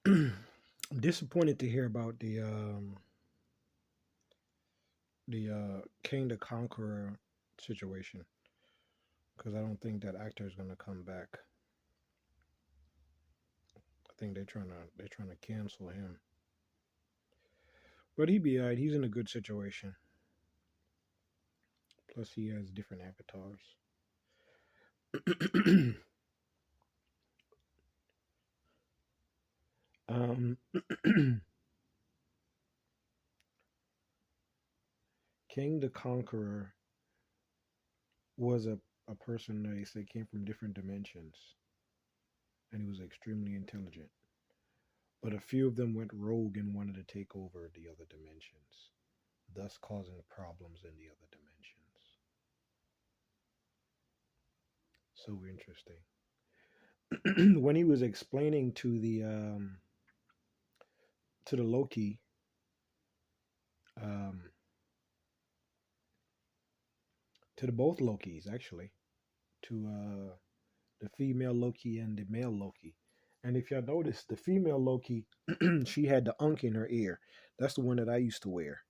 I'm disappointed to hear about the King the Conqueror situation because I don't think that actor is gonna come back. I think they're trying to cancel him. But he be alright. He's in a good situation. Plus, he has different avatars. um, King the Conqueror was a person that they say came from different dimensions, and he was extremely intelligent. But a few of them went rogue and wanted to take over the other dimensions, thus causing problems in the other dimensions. So interesting. When he was explaining to the Loki, um, to the both Lokis actually, to the female Loki and the male Loki. And if y'all notice, the female Loki, she had the unk in her ear. That's the one that I used to wear.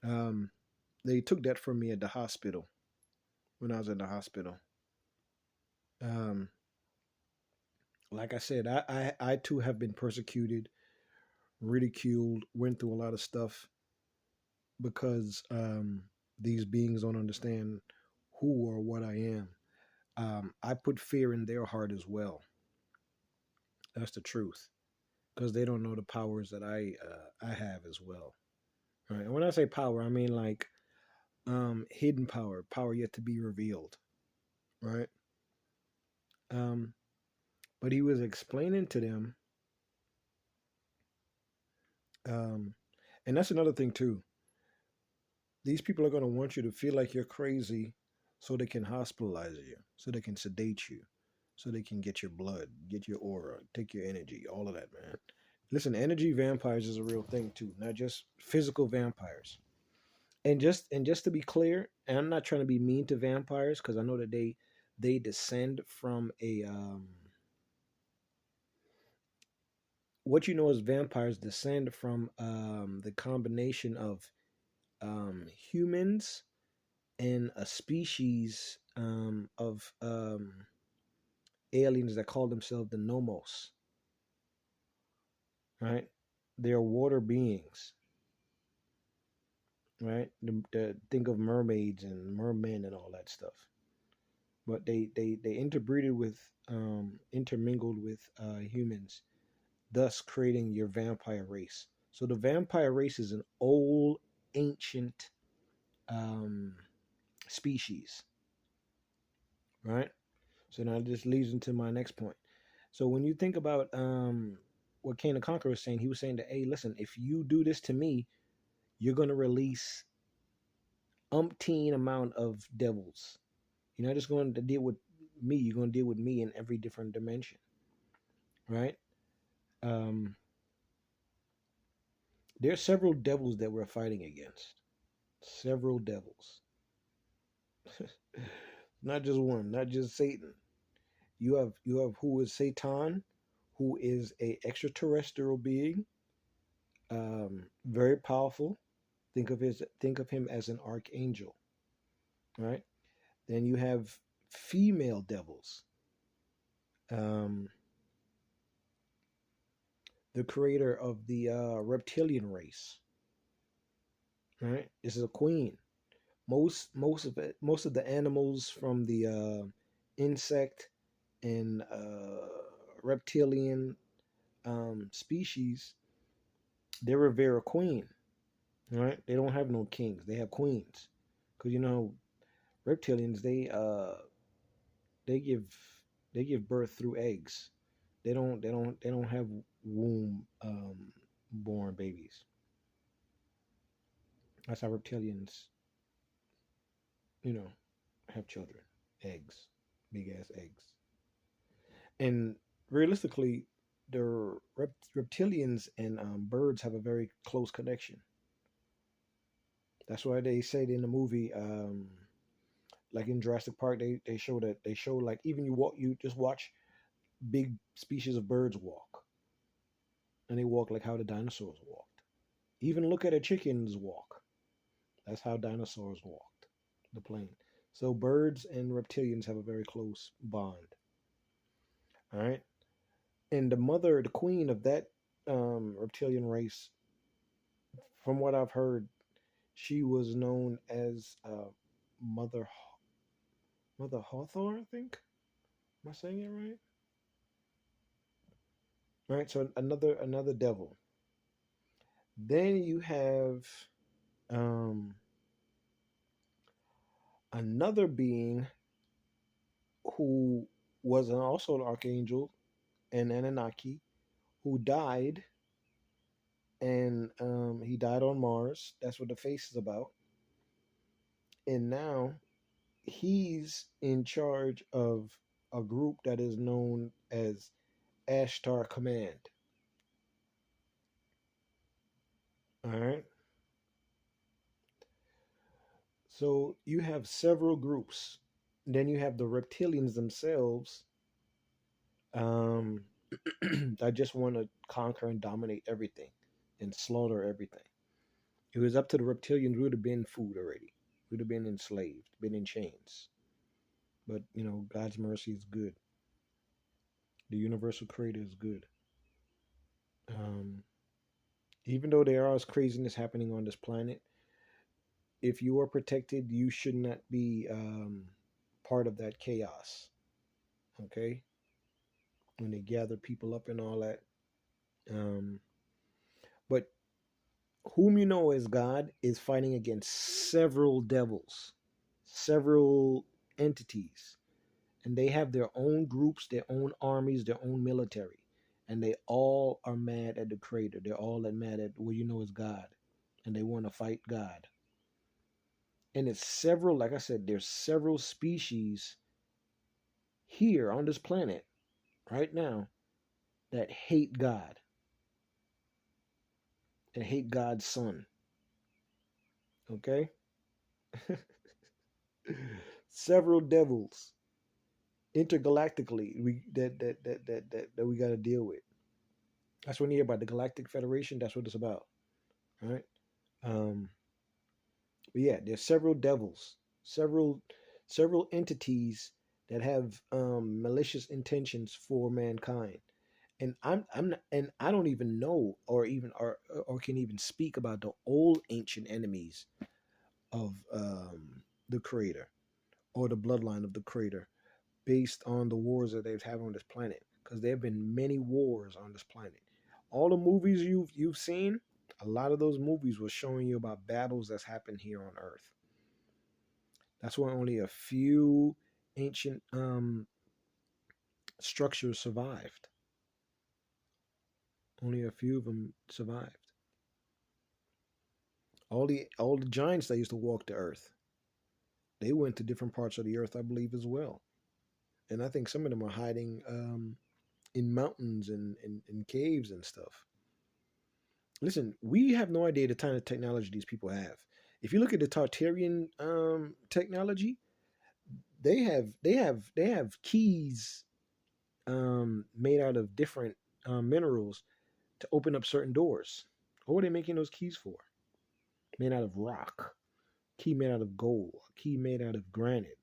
Um, they took that from me at the hospital when I was in the hospital. Um, like I said, I too have been persecuted, ridiculed, went through a lot of stuff because these beings don't understand who or what I am. I put fear in their heart as well. That's the truth, because they don't know the powers that I have as well. Right? And when I say power, I mean like hidden power, power yet to be revealed. Right? Um, but he was explaining to them, um, and that's another thing too. These people are going to want you to feel like you're crazy so they can hospitalize you, so they can sedate you, so they can get your blood, get your aura, take your energy, all of that, man. Listen, energy vampires is a real thing too, not just physical vampires. And just to be clear, and I'm not trying to be mean to vampires because I know that they descend from a what you know is vampires descend from the combination of humans and a species of aliens that call themselves the Nomos, right? They're water beings, right? Think of mermaids and mermen and all that stuff. But they interbreeded with, intermingled with humans, thus creating your vampire race. So the vampire race is an old, ancient um, species, right? So now this leads into my next point. So when you think about what Cain the Conqueror was saying, he was saying that, hey, listen, if you do this to me, you're going to release umpteen amount of devils. You're not just going to deal with me, you're going to deal with me in every different dimension, right? Um, there are several devils that we're fighting against. Several devils. Not just one, not just Satan. You have who is Satan, who is a extraterrestrial being, very powerful. Think of him as an archangel, right? Then you have female devils. Um, the creator of the reptilian race, right? This is a queen. Most of the animals from the insect and reptilian species, they revere a queen, right? They don't have no kings; they have queens, because reptilians they give they give birth through eggs. They don't have womb born babies. That's how reptilians, you know, have children. Eggs, big ass eggs. And realistically, the reptilians and birds have a very close connection. That's why they said in the movie, like in Jurassic Park, they show like even you just watch. big species of birds walk, and they walk like how the dinosaurs walked. Even look at a chicken's walk. That's how dinosaurs walked the plane. So birds and reptilians have a very close bond. All right, and the mother, the queen of that reptilian race, from what I've heard, she was known as Mother Mother Hawthorne, I think. Am I saying it right? All right, so another devil. Then you have um, another being who was also an archangel, an Anunnaki, who died, and he died on Mars. That's what the face is about. And now he's in charge of a group that is known as Ashtar Command. All right. So you have several groups. Then you have the reptilians themselves, um, that just want to conquer and dominate everything and slaughter everything. If it was up to the reptilians, we would have been food already. We'd have been enslaved, been in chains. But God's mercy is good. The universal creator is good. Um, Even though there is craziness happening on this planet, if you are protected, you should not be part of that chaos. Okay, when they gather people up and all that. Um, but whom you know as God is fighting against several devils, several entities, and they have their own groups, their own armies, their own military, and they all are mad at the Creator. They're all mad at what you know as God, and they want to fight God. And it's several, like I said, there's several species here on this planet right now that hate God, that hate God's Son. Okay, several devils intergalactically that we got to deal with. That's when you hear about the Galactic Federation. That's what it's about. All right. Um, but yeah, there's several devils, several several entities that have malicious intentions for mankind. And I'm not, and I don't even know or can even speak about the old ancient enemies of the Creator or the bloodline of the Creator, based on the wars that they've had on this planet, because there have been many wars on this planet. All the movies you've seen, a lot of those movies were showing you about battles that's happened here on Earth. That's why only a few ancient structures survived. Only a few of them survived. All the giants that used to walk the Earth, they went to different parts of the Earth, I believe, as well. And I think some of them are hiding in mountains and caves and stuff. Listen, we have no idea the kind of technology these people have. If you look at the Tartarian technology, they have keys made out of different minerals to open up certain doors. What are they making those keys for? Made out of rock, key made out of gold, key made out of granite.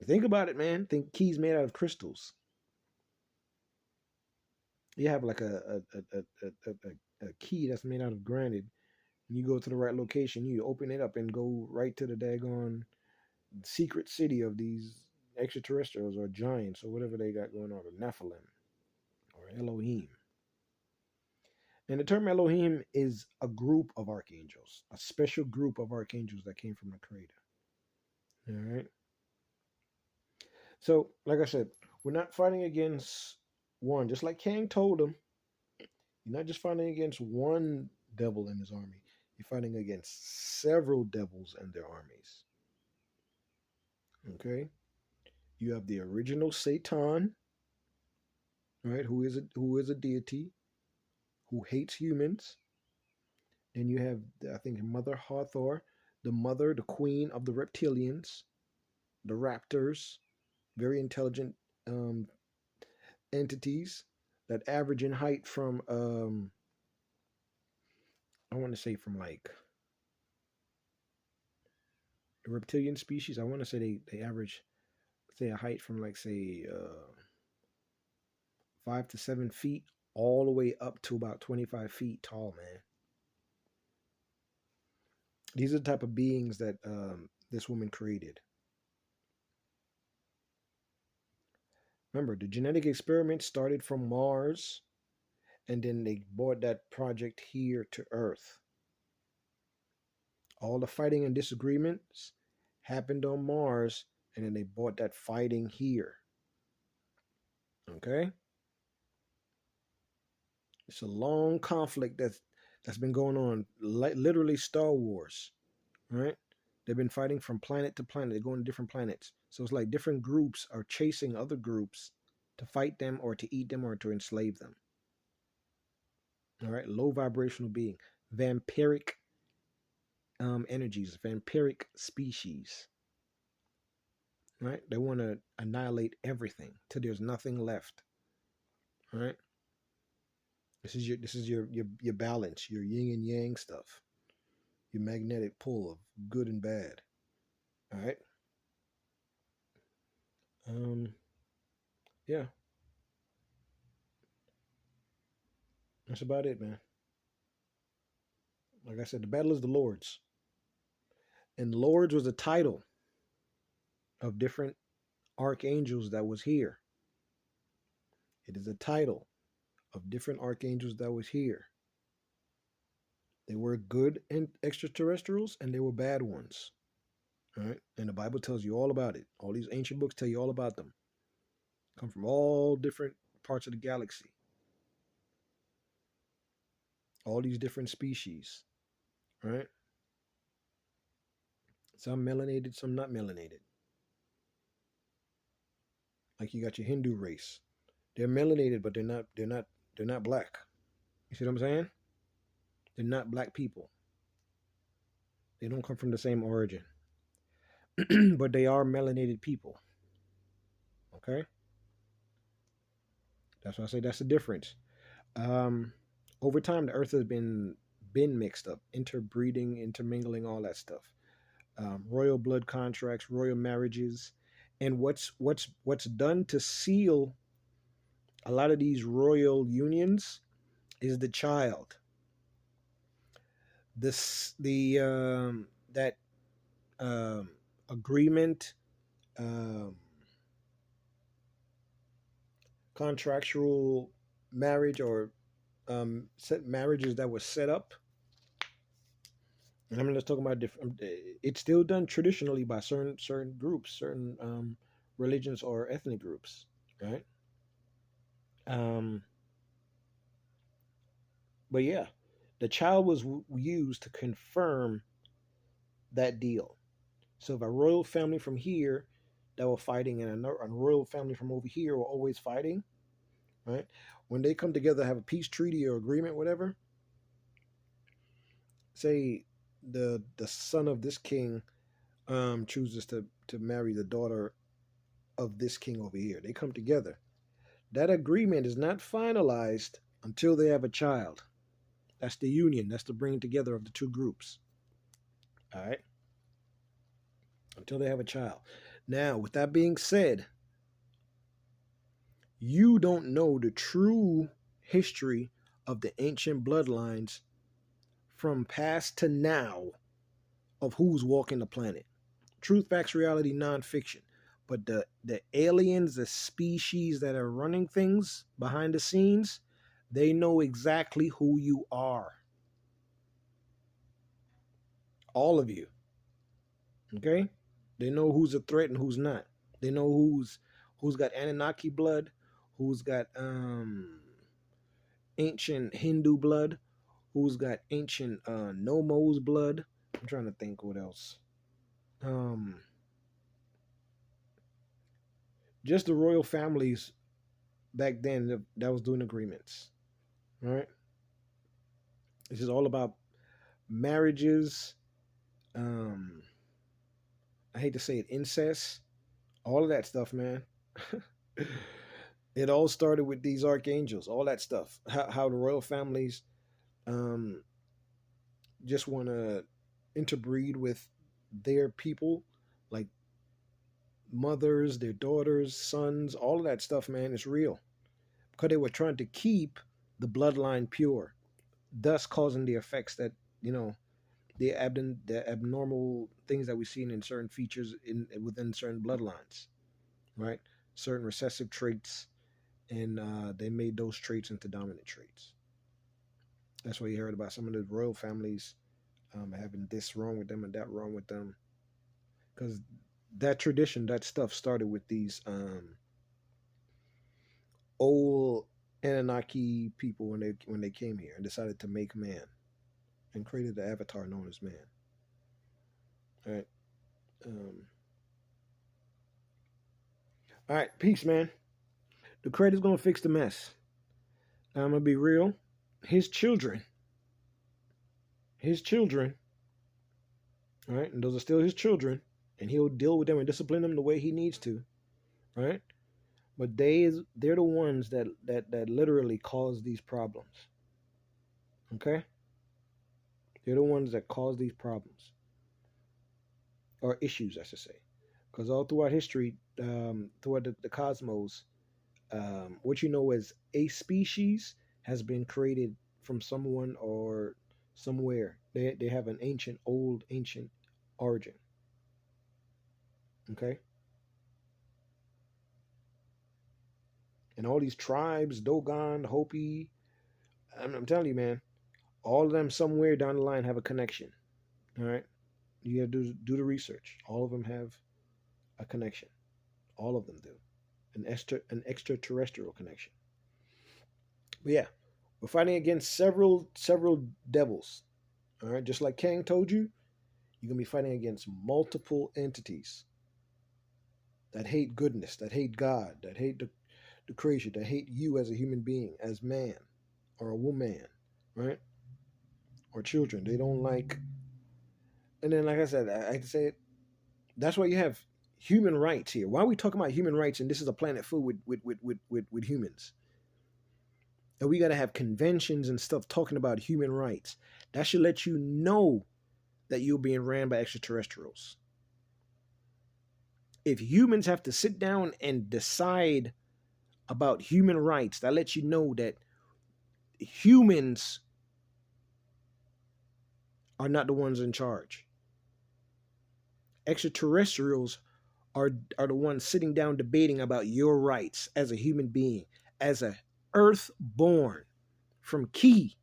Think about it, man. Think keys made out of crystals. You have like a key that's made out of granite. And you go to the right location, you open it up and go right to the daggone secret city of these extraterrestrials or giants or whatever they got going on, or Nephilim or Elohim. And the term Elohim is a group of archangels, a special group of archangels that came from the Creator. All right. So, like I said, we're not fighting against one. Just like Kang told him, you're not just fighting against one devil in his army. You're fighting against several devils and their armies. Okay. You have the original Satan, right? Who is a deity who hates humans. Then you have, I think, Mother Hathor, the mother, the queen of the reptilians, the raptors, very intelligent entities that average in height from I want to say from like the reptilian species. I want to say they average say a height from like say 5 to 7 feet all the way up to about 25 feet tall, man. These are the type of beings that this woman created. Remember, the genetic experiment started from Mars, and then they brought that project here to Earth. All the fighting and disagreements happened on Mars, and then they brought that fighting here. Okay? It's a long conflict that's been going on, literally Star Wars, right? They've been fighting from planet to planet. They're going to different planets. So it's like different groups are chasing other groups to fight them or to eat them or to enslave them. All right, low vibrational being, vampiric energies, vampiric species. Right, they want to annihilate everything till there's nothing left. All right, this is your balance, your yin and yang stuff, your magnetic pull of good and bad. All right. Um. Yeah, that's about it, man. Like I said, the battle is the Lord's, and Lord's was a title of different archangels that was here. It is a title of different archangels that was here. They were good and extraterrestrials, and they were bad ones. All right, and the Bible tells you all about it. All these ancient books tell you all about them. Come from all different parts of the galaxy. All these different species. Right? Some melanated, some not melanated. Like you got your Hindu race. They're melanated, but they're not black. You see what I'm saying? They're not black people. They don't come from the same origin. But they are melanated people. Okay? That's why I say that's the difference. Um, over time, the earth has been mixed up, interbreeding, intermingling, all that stuff. Royal blood contracts, royal marriages, and what's done to seal a lot of these royal unions is the child. This the that agreement, um, contractual marriage or set marriages that were set up. And I'm just talking about different. It's still done traditionally by certain groups, certain religions or ethnic groups, right? Um, but yeah, the child was used to confirm that deal. So if a royal family from here that were fighting and a royal family from over here were always fighting, right? When they come together, have a peace treaty or agreement, whatever. Say the son of this king chooses to marry the daughter of this king over here. They come together. That agreement is not finalized until they have a child. That's the union. That's the bringing together of the two groups. All right. Until they have a child. Now, with that being said, you don't know the true history of the ancient bloodlines from past to now of who's walking the planet. Truth, facts, reality, nonfiction. But the aliens, the species that are running things behind the scenes, they know exactly who you are. All of you. Okay? They know who's a threat and who's not. They know who's got Anunnaki blood, who's got ancient Hindu blood, who's got ancient Nomos blood. I'm trying to think what else. Just the royal families back then that was doing agreements. All right. This is all about marriages. Um, I hate to say it, incest, all of that stuff, man. It all started with these archangels, all that stuff. How the royal families um, just want to interbreed with their people, like mothers, their daughters, sons, all of that stuff, man, is real. Because they were trying to keep the bloodline pure, thus causing the effects that, you know, the abnormal things that we've seen in certain features in within certain bloodlines, right? Certain recessive traits, and they made those traits into dominant traits. That's why you heard about some of the royal families having this wrong with them and that wrong with them, because that tradition, that stuff started with these old Anunnaki people when they came here and decided to make man and created the avatar known as man. All right. Um, all right. Peace, man. The creator's gonna fix the mess. I'm gonna be real. His children, his children, all right, and those are still his children, and he'll deal with them and discipline them the way he needs to, right? But they're the ones that literally cause these problems. Okay, they're the ones that cause these problems or issues, I should say, because all throughout history, throughout the cosmos, what you know as a species has been created from someone or somewhere. They have an ancient origin. Okay, and all these tribes, Dogon, Hopi, I'm telling you, man, all of them somewhere down the line have a connection. All right, you got to do the research. All of them have a connection. All of them do an extraterrestrial connection. But yeah, we're fighting against several devils. All right, just like Kang told you, you're gonna be fighting against multiple entities that hate goodness, that hate God, that hate the creation, that hate you as a human being, as man or a woman, right? Or children. They don't like. And then, like I said, I have to say it. That's why you have human rights here. Why are we talking about human rights? And this is a planet full with humans. And we got to have conventions and stuff talking about human rights. That should let you know that you're being ran by extraterrestrials. If humans have to sit down and decide about human rights, that lets you know that humans are not the ones in charge. Extraterrestrials are the ones sitting down debating about your rights as a human being, as a earth born from Ki,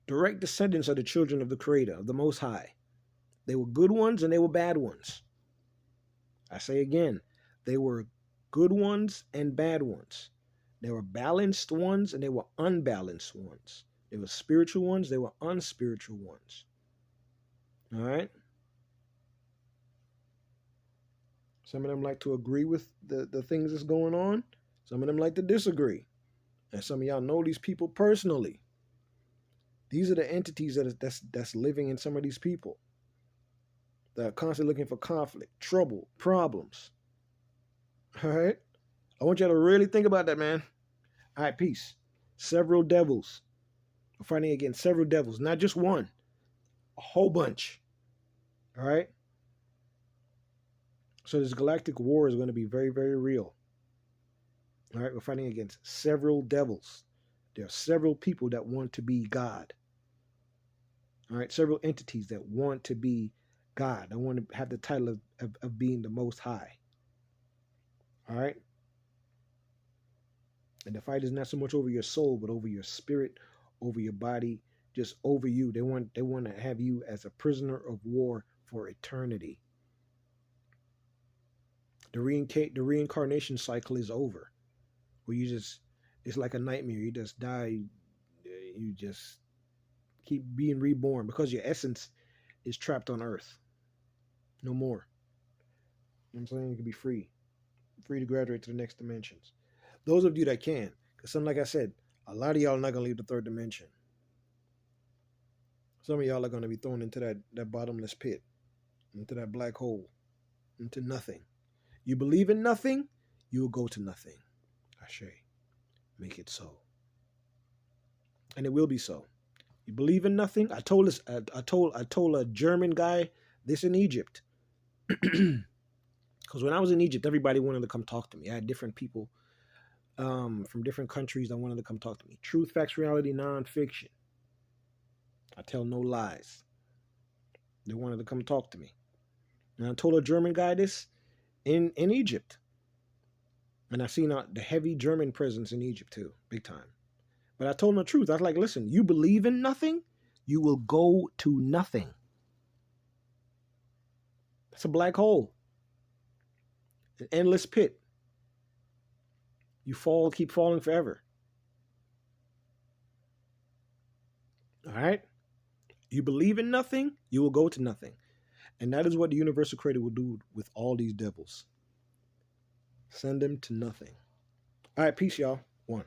direct descendants of the children of the Creator, of the Most High. They were good ones and they were bad ones. I say again, they were good ones and bad ones. There were balanced ones and they were unbalanced ones. There were spiritual ones, they were unspiritual ones. All right? Some of them like to agree with the things that's going on. Some of them like to disagree. And some of y'all know these people personally. These are the entities that's living in some of these people. That are constantly looking for conflict, trouble, problems. All right? I want y'all to really think about that, man. All right, peace. Several devils. We're fighting against several devils, not just one, a whole bunch. All right? So this galactic war is going to be very, very real. All right? We're fighting against several devils. There are several people that want to be God. All right? Several entities that want to be God. That want to have the title of being the Most High. All right? And the fight is not so much over your soul, but over your spirit, over your body, just over you. They want to have you as a prisoner of war for eternity. The reincarnation cycle is over. Where it's like a nightmare. You just die. You just keep being reborn because your essence is trapped on Earth. No more. You know what I'm saying? You can be free to graduate to the next dimensions. Those of you that can, because like I said, a lot of y'all are not gonna leave the third dimension. Some of y'all are gonna be thrown into that bottomless pit, into that black hole, into nothing. You believe in nothing, you will go to nothing. Ashe, make it so. And it will be so. You believe in nothing? I told a German guy this in Egypt. Because when I was in Egypt, everybody wanted to come talk to me. I had different people from different countries that wanted to come talk to me. Truth, facts, reality, nonfiction. I tell no lies. They wanted to come talk to me. And I told a German guy this in Egypt. And I seen the heavy German presence in Egypt too, big time. But I told him the truth. I was like, listen, you believe in nothing, you will go to nothing. It's a black hole. An endless pit. You fall, keep falling forever. All right? You believe in nothing, you will go to nothing. And that is what the universal creator will do with all these devils. Send them to nothing. All right, peace, y'all. One.